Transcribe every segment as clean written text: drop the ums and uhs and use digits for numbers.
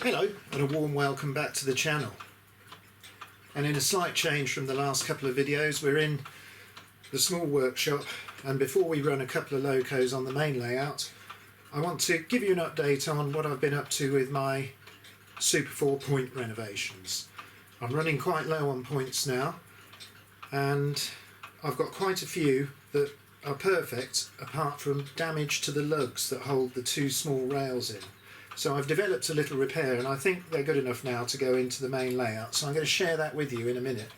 Hello and a warm welcome back to the channel. And in a slight change from the last couple of videos, we're in the small workshop, and before we run a couple of locos on the main layout, I want to give you an update on what I've been up to with my Super 4 point renovations. I'm running quite low on points now, and I've got quite a few that are perfect apart from damage to the lugs that hold the two small rails in. So I've developed a little repair, and I think they're good enough now to go into the main layout, so I'm going to share that with you in a minute.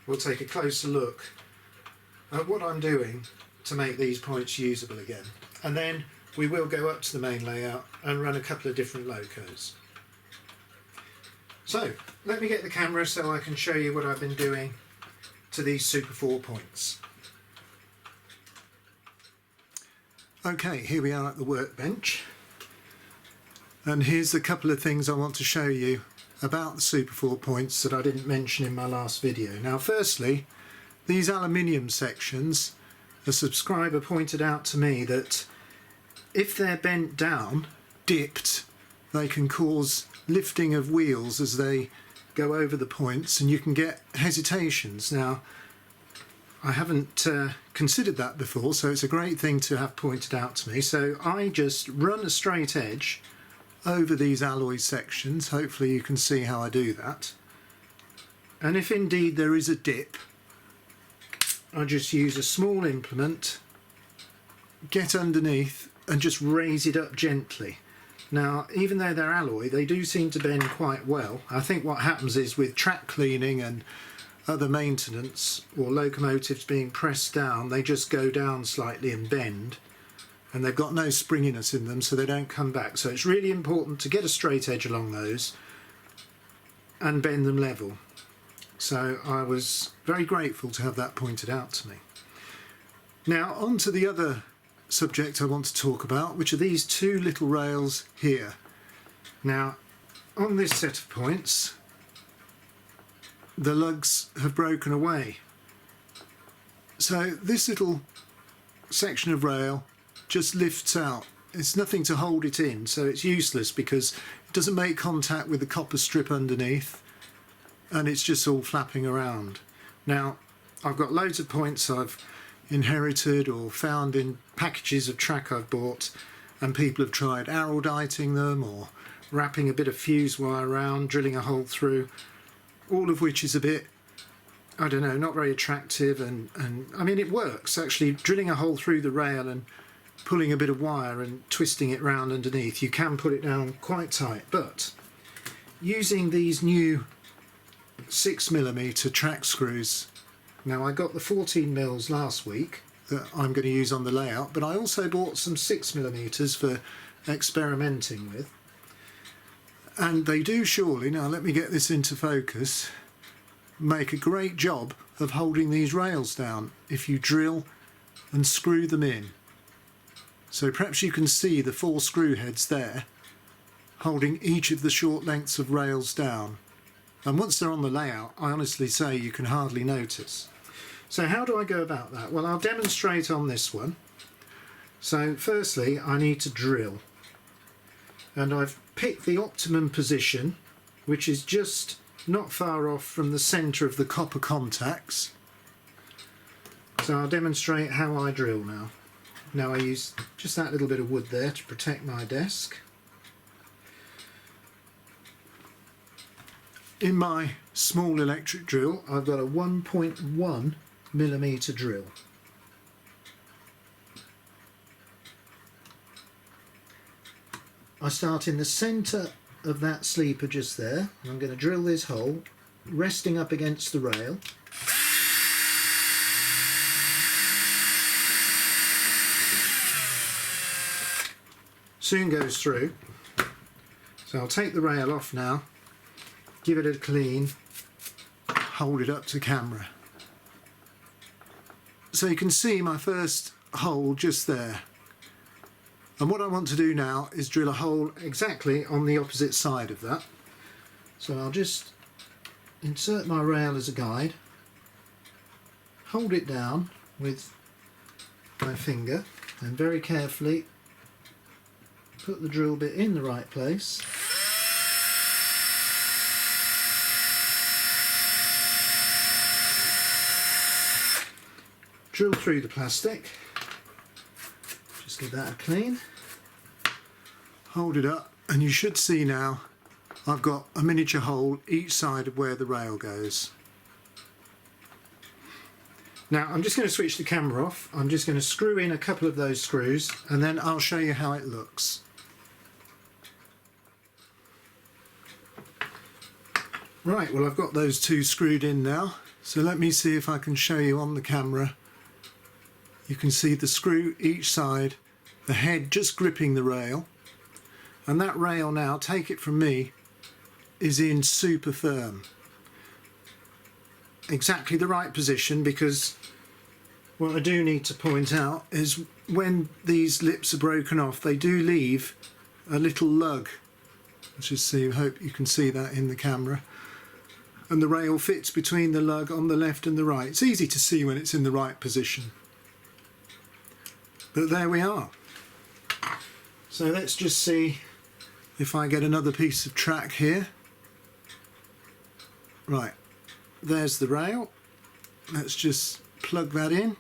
We'll take a closer look at what I'm doing to make these points usable again, and then we will go up to the main layout and run a couple of different locos. So let me get the camera so I can show you what I've been doing to these Super 4 points. Okay, here we are at the workbench. And here's a couple of things I want to show you about the Super 4 points that I didn't mention in my last video. Now firstly, these aluminium sections, a subscriber pointed out to me that if they're bent down, dipped, they can cause lifting of wheels as they go over the points, and you can get hesitations. Now I haven't considered that before, so it's a great thing to have pointed out to me. So I just run a straight edge over these alloy sections. Hopefully you can see how I do that, and if indeed there is a dip, I just use a small implement, get underneath and just raise it up gently. Now even though they're alloy, they do seem to bend quite well. I think what happens is with track cleaning and other maintenance, or locomotives being pressed down, they just go down slightly and bend, and they've got no springiness in them, so they don't come back. So it's really important to get a straight edge along those and bend them level. So I was very grateful to have that pointed out to me. Now on to the other subject I want to talk about, which are these two little rails here. Now on this set of points, the lugs have broken away. So this little section of rail just lifts out. It's nothing to hold it in, so it's useless because it doesn't make contact with the copper strip underneath, and it's just all flapping around. Now I've got loads of points I've inherited or found in packages of track I've bought, and people have tried aralditing them or wrapping a bit of fuse wire around, drilling a hole through, all of which is a bit, I don't know, not very attractive, and I mean it works actually. Drilling a hole through the rail and pulling a bit of wire and twisting it round underneath, you can put it down quite tight. But using these new 6mm track screws, now I got the 14mm last week that I'm going to use on the layout, but I also bought some 6mm for experimenting with, and they do surely, now let me get this into focus, make a great job of holding these rails down if you drill and screw them in. So perhaps you can see the 4 screw heads there holding each of the short lengths of rails down, and once they're on the layout, I honestly say you can hardly notice. So how do I go about that? Well, I'll demonstrate on this one. So firstly I need to drill, and I've picked the optimum position, which is just not far off from the centre of the copper contacts. So I'll demonstrate how I drill now. Now I use just that little bit of wood there to protect my desk. In my small electric drill I've got a 1.1mm drill. I start in the centre of that sleeper just there, and I'm going to drill this hole resting up against the rail. Soon goes through, so I'll take the rail off now, give it a clean, hold it up to camera. So you can see my first hole just there, and what I want to do now is drill a hole exactly on the opposite side of that. So I'll just insert my rail as a guide, hold it down with my finger, and very carefully put the drill bit in the right place drill through the plastic, just give that a clean, hold it up, and you should see now I've got a miniature hole each side of where the rail goes. Now I'm just going to switch the camera off. I'm just going to screw in a couple of those screws and then I'll show you how it looks. Right, well I've got those two screwed in now, so let me see if I can show you on the camera. You can see the screw each side, the head just gripping the rail, and that rail now, take it from me, is in super firm. Exactly the right position, because what I do need to point out is when these lips are broken off they do leave a little lug. Let's just see, I hope you can see that in the camera. And the rail fits between the lug on the left and the right. It's easy to see when it's in the right position. But there we are. So let's just see if I get another piece of track here. Right, there's the rail. Let's just plug that in.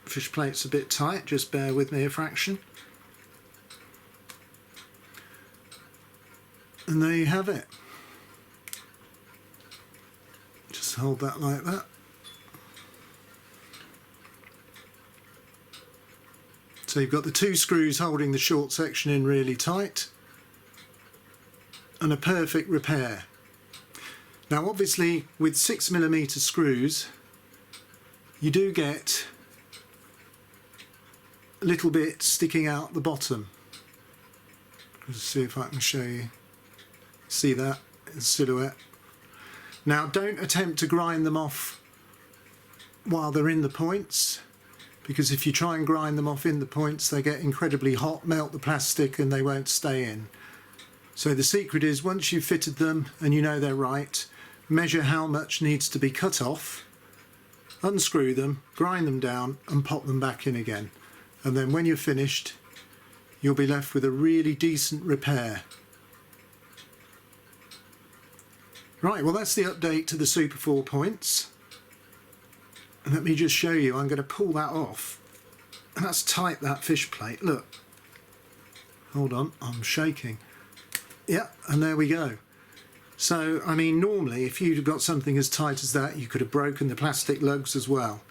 Fish plate's a bit tight, just bear with me a fraction. And there you have it. Just hold that like that. So you've got the two screws holding the short section in really tight, and a perfect repair. Now obviously with 6mm screws you do get a little bit sticking out the bottom. Let's see if I can show you. See that in silhouette. Now don't attempt to grind them off while they're in the points, because if you try and grind them off in the points they get incredibly hot, melt the plastic, and they won't stay in. So the secret is, once you've fitted them and you know they're right, measure how much needs to be cut off, unscrew them, grind them down and pop them back in again. And then when you're finished you'll be left with a really decent repair. Right, well that's the update to the Super 4 points. And let me just show you, I'm going to pull that off. And that's tight, that fish plate, look. Hold on, I'm shaking. Yeah, and there we go. So, I mean, normally if you'd have got something as tight as that you could have broken the plastic lugs as well.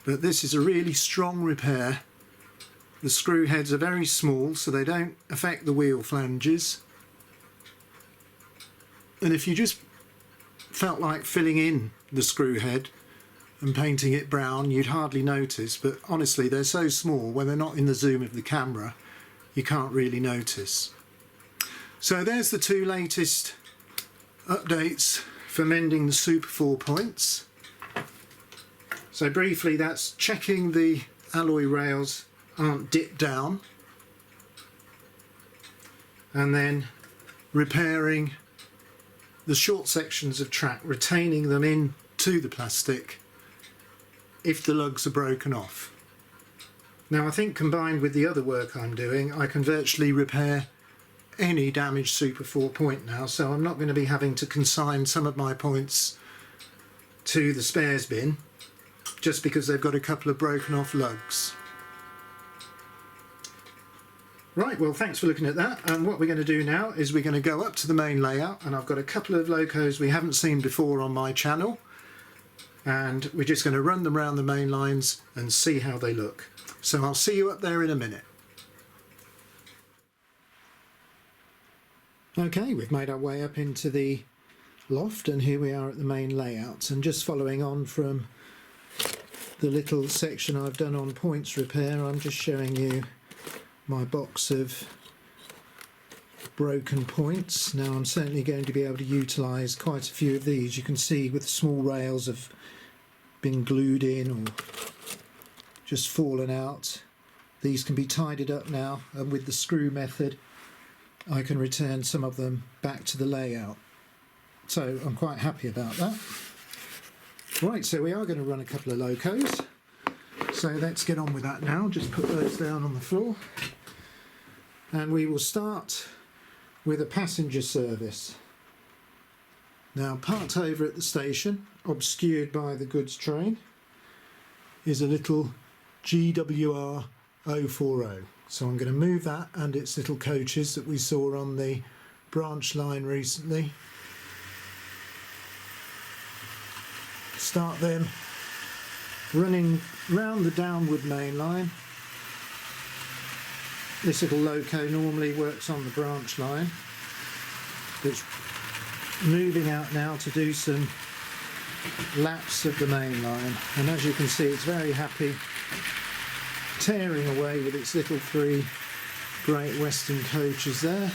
But this is a really strong repair. The screw heads are very small so they don't affect the wheel flanges. And if you just felt like filling in the screw head and painting it brown you'd hardly notice, but honestly they're so small when they're not in the zoom of the camera you can't really notice. So there's the two latest updates for mending the Super 4 points. So briefly, that's checking the alloy rails aren't dipped down, and then repairing the short sections of track, retaining them into the plastic if the lugs are broken off. Now I think combined with the other work I'm doing I can virtually repair any damaged Super 4 point now, so I'm not going to be having to consign some of my points to the spares bin just because they've got a couple of broken off lugs. Right, well thanks for looking at that, and what we're going to do now is we're going to go up to the main layout, and I've got a couple of locos we haven't seen before on my channel, and we're just going to run them around the main lines and see how they look. So I'll see you up there in a minute. Okay, we've made our way up into the loft and here we are at the main layout, and just following on from the little section I've done on points repair, I'm just showing you my box of broken points. Now I'm certainly going to be able to utilise quite a few of these. You can see with small rails have been glued in or just fallen out. These can be tidied up now, and with the screw method I can return some of them back to the layout. So I'm quite happy about that. Right, so we are going to run a couple of locos. So let's get on with that now. Just put those down on the floor. And we will start with a passenger service. Now parked over at the station, obscured by the goods train. is a little G.W.R. R.048. So I'm going to move that and its little coaches that we saw on the branch line recently. Start them running round the downward main line. This little loco normally works on the branch line. It's moving out now to do some laps of the main line, and as you can see it's very happy tearing away with its little 3 Great Western coaches there.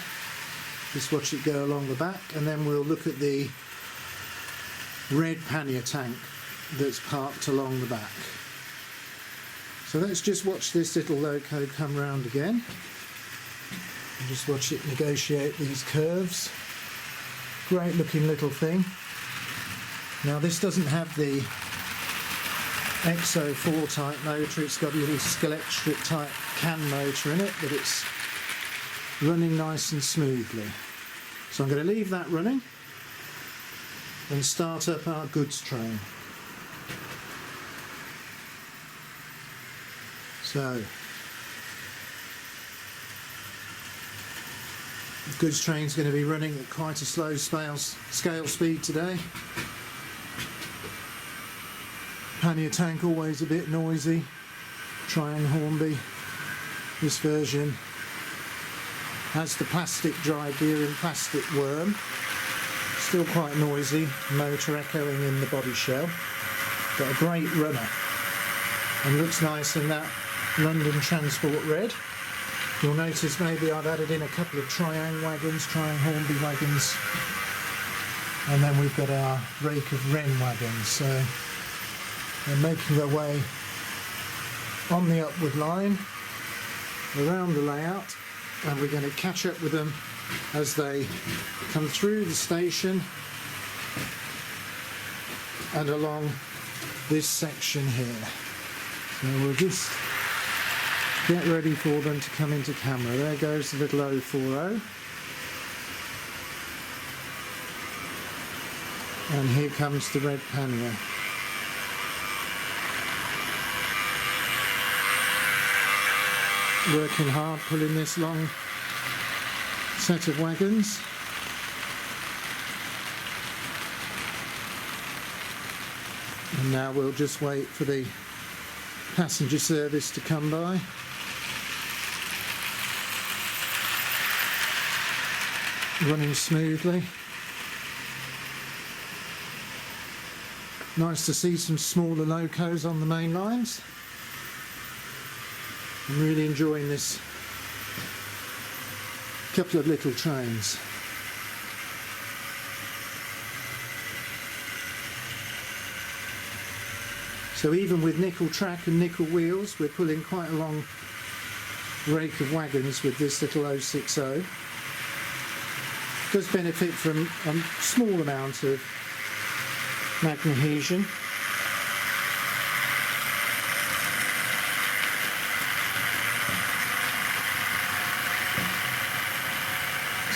Just watch it go along the back, and then we'll look at the red pannier tank that's parked along the back. So let's just watch this little loco come round again and just watch it negotiate these curves. Great looking little thing. Now this doesn't have the R.048 type motor, it's got a little skeleton strip type can motor in it, but it's running nice and smoothly. So I'm going to leave that running and start up our goods train. So the goods train's going to be running at quite a slow scale speed today. Pannier tank always a bit noisy. Triang Hornby. This version has the plastic dry gear and plastic worm. Still quite noisy, motor echoing in the body shell. But a great runner. And looks nice in that London Transport red. You'll notice maybe I've added in a couple of Triang wagons, Triang Hornby wagons. And then we've got our rake of Wren wagons. So they're making their way on the upward line, around the layout, and we're going to catch up with them as they come through the station and along this section here. So we'll just get ready for them to come into camera. There goes the little R.048. And here comes the red pannier. Working hard, pulling this long set of wagons. And now we'll just wait for the passenger service to come by. Running smoothly. Nice to see some smaller locos on the main lines. I'm really enjoying this couple of little trains. So even with nickel track and nickel wheels, we're pulling quite a long rake of wagons with this little R.060. Does benefit from a small amount of magnesium.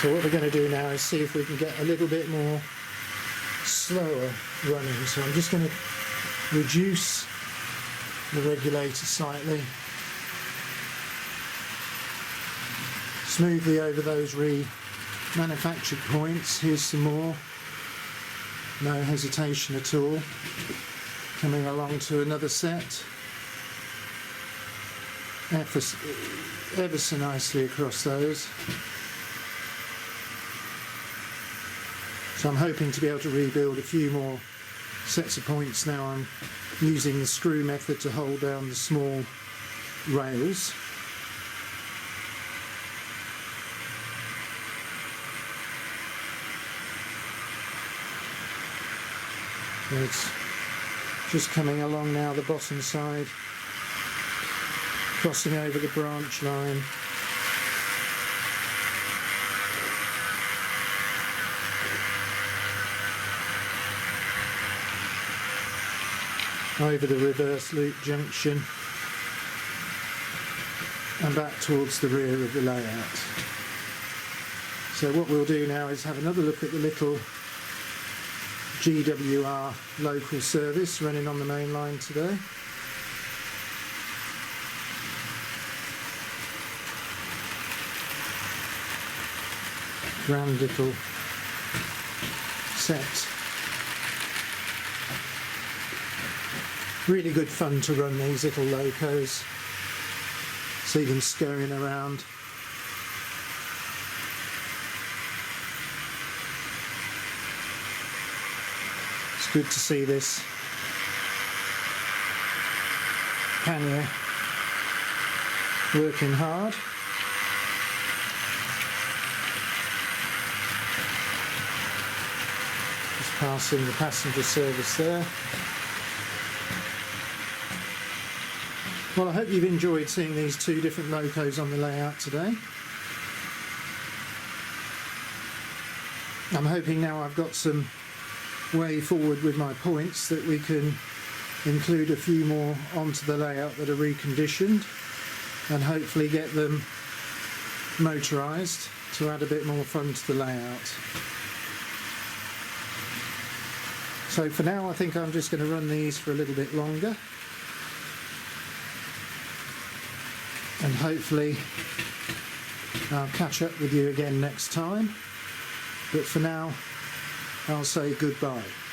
So what we're going to do now is see if we can get a little bit more slower running. So I'm just going to reduce the regulator slightly, smoothly over those remanufactured points. Here's some more, no hesitation at all. Coming along to another set, ever so nicely across those. So I'm hoping to be able to rebuild a few more sets of points now. I'm using the screw method to hold down the small rails. So it's just coming along now the bottom side, crossing over the branch line. Over the reverse loop junction and back towards the rear of the layout. So what we'll do now is have another look at the little G.W.R local service running on the main line today. grand little set. Really good fun to run these little locos, see them scurrying around. It's good to see this Pannier working hard. Just passing the passenger service there. Well, I hope you've enjoyed seeing these two different locos on the layout today. I'm hoping now I've got some way forward with my points that we can include a few more onto the layout that are reconditioned and hopefully get them motorised to add a bit more fun to the layout. So for now I think I'm just going to run these for a little bit longer, and hopefully I'll catch up with you again next time. But for now I'll say goodbye.